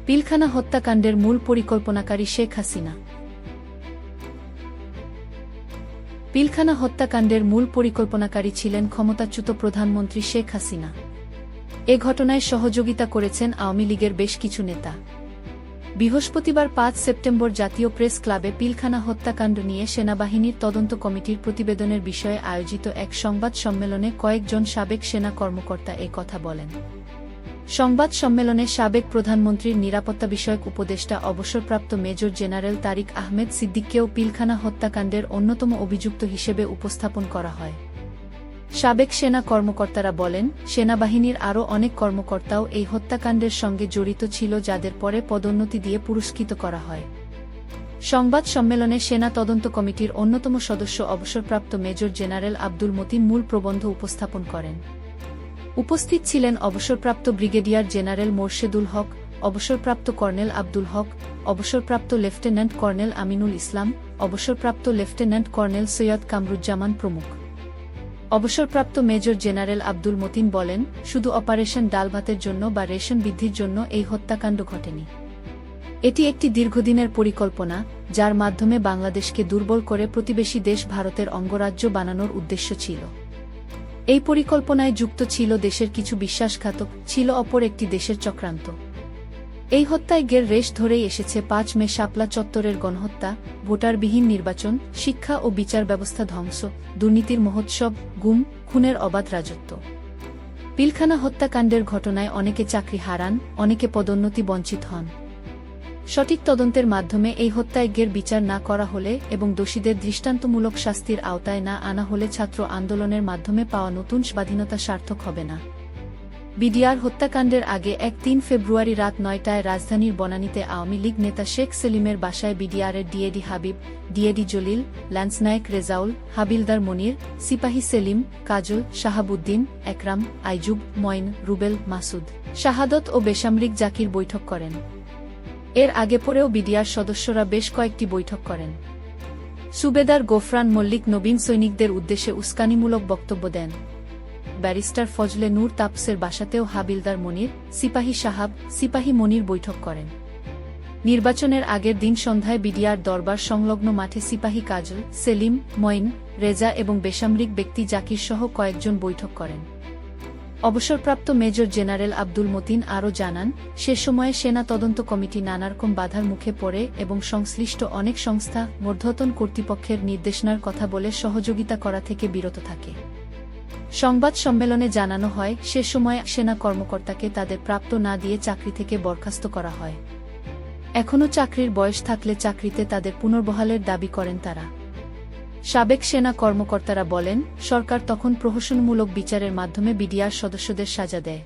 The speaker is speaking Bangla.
পিলখানা হত্যাকাণ্ডের মূল পরিকল্পনাকারী শেখ হাসিনা। পিলখানা হত্যাকাণ্ডের মূল পরিকল্পনাকারী ছিলেন ক্ষমতাচ্যুত প্রধানমন্ত্রী শেখ হাসিনা। এ ঘটনায় সহযোগিতা করেছেন আওয়ামী লীগের বেশ কিছু নেতা। বৃহস্পতিবার ৫ সেপ্টেম্বর জাতীয় প্রেস ক্লাবে পিলখানা হত্যাকাণ্ড নিয়ে সেনাবাহিনীর তদন্ত কমিটির প্রতিবেদনের বিষয়ে আয়োজিত এক সংবাদ সম্মেলনে কয়েকজন সাবেক সেনা কর্মকর্তা এ কথা বলেন। সংবাদ সম্মেলনে সাবেক প্রধানমন্ত্রীর নিরাপত্তা বিষয়ক উপদেষ্টা অবসরপ্রাপ্ত মেজর জেনারেল তারিক আহমেদ সিদ্দিককেও পিলখানা হত্যাকাণ্ডের অন্যতম অভিযুক্ত হিসেবে উপস্থাপন করা হয়। সাবেক সেনা কর্মকর্তারা বলেন, সেনাবাহিনীর আরও অনেক কর্মকর্তাও এই হত্যাকাণ্ডের সঙ্গে জড়িত ছিল, যাদের পরে পদোন্নতি দিয়ে পুরস্কৃত করা হয়। সংবাদ সম্মেলনে সেনা তদন্ত কমিটির অন্যতম সদস্য অবসরপ্রাপ্ত মেজর জেনারেল আব্দুল মতিন মূল প্রবন্ধ উপস্থাপন করেন। উপস্থিত ছিলেন অবসরপ্রাপ্ত ব্রিগেডিয়ার জেনারেল মোরশেদুল হক, অবসরপ্রাপ্ত কর্নেল আব্দুল হক, অবসরপ্রাপ্ত লেফটেন্যান্ট কর্নেল আমিনুল ইসলাম, অবসরপ্রাপ্ত লেফটেন্যান্ট কর্নেল সৈয়দ কামরুজ্জামান প্রমুখ। অবসরপ্রাপ্ত মেজর জেনারেল আব্দুল মতিন বলেন, শুধু অপারেশন ডাল ভাতের জন্য বা রেশন বৃদ্ধির জন্য এই হত্যাকাণ্ড ঘটেনি। এটি একটি দীর্ঘদিনের পরিকল্পনা, যার মাধ্যমে বাংলাদেশকে দুর্বল করে প্রতিবেশী দেশ ভারতের অঙ্গরাজ্য বানানোর উদ্দেশ্য ছিল। এই পরিকল্পনায় যুক্ত ছিল দেশের কিছু বিশ্বাসঘাতক, ছিল অপর একটি দেশের চক্রান্ত। এই হত্যায়জ্ঞের রেশ ধরেই এসেছে ৫ মে শাপলা চত্বরের গণহত্যা, ভোটারবিহীন নির্বাচন, শিক্ষা ও বিচার ব্যবস্থা ধ্বংস, দুর্নীতির মহোৎসব, গুম, খুনের অবাধ রাজত্ব। পিলখানা হত্যাকাণ্ডের ঘটনায় অনেকে চাকরি হারান, অনেকে পদোন্নতি বঞ্চিত হন। সঠিক তদন্তের মাধ্যমে এই হত্যাযজ্ঞের বিচার না করা হলে এবং দোষীদের দৃষ্টান্তমূলক শাস্তির আওতায় না আনা হলে ছাত্র আন্দোলনের মাধ্যমে পাওয়া নতুন স্বাধীনতা সার্থক হবে না। বিডিআর হত্যাকাণ্ডের আগে ৩ ফেব্রুয়ারি রাত ৯টায় রাজধানীর বনানীতে আওয়ামী লীগ নেতা শেখ সেলিমের বাসায় বিডিআরের ডিএডি হাবিব, ডিএডি জলিল, ল্যান্সনায়েক রেজাউল, হাবিলদার মনির, সিপাহী সেলিম, কাজল, শাহাবুদ্দিন, একরাম, আইজুব, মঈন, রুবেল, মাসুদ, শাহাদত ও বেসামরিক জাকির বৈঠক করেন। এর আগে পরেও বিডিআর সদস্যরা বেশ কয়েকটি বৈঠক করেন। সুবেদার গোফরান মল্লিক নবীন সৈনিকদের উদ্দেশ্যে উস্কানিমূলক বক্তব্য দেন। ব্যারিস্টার ফজলে নূর তাপসের বাসাতেও হাবিলদার মনির, সিপাহী সাহাব, সিপাহী মনির বৈঠক করেন। নির্বাচনের আগের দিন সন্ধ্যায় বিডিআর দরবার সংলগ্ন মাঠে সিপাহী কাজল, সেলিম, মঈন, রেজা এবং বেসামরিক ব্যক্তি জাকির সহ কয়েকজন বৈঠক করেন। অবসরপ্রাপ্ত মেজর জেনারেল আব্দুল মতিন আরও জানান, সে সময়ে সেনা তদন্ত কমিটি নানারকম বাধার মুখে পড়ে এবং সংশ্লিষ্ট অনেক সংস্থা মধ্যতন কর্তৃপক্ষের নির্দেশনার কথা বলে সহযোগিতা করা থেকে বিরত থাকে। সংবাদ সম্মেলনে জানানো হয়, সে সময় সেনা কর্মকর্তাকে তাদের প্রাপ্ত না দিয়ে চাকরি থেকে বরখাস্ত করা হয়। এখনও চাকরির বয়স থাকলে চাকরিতে তাদের পুনর্বহালের দাবি করেন তারা। সাবেক সেনা কর্মকর্তারা বলেন, সরকার তখন প্রহসনমূলক বিচারের মাধ্যমে বিডিআর সদস্যদের সাজা দেয়।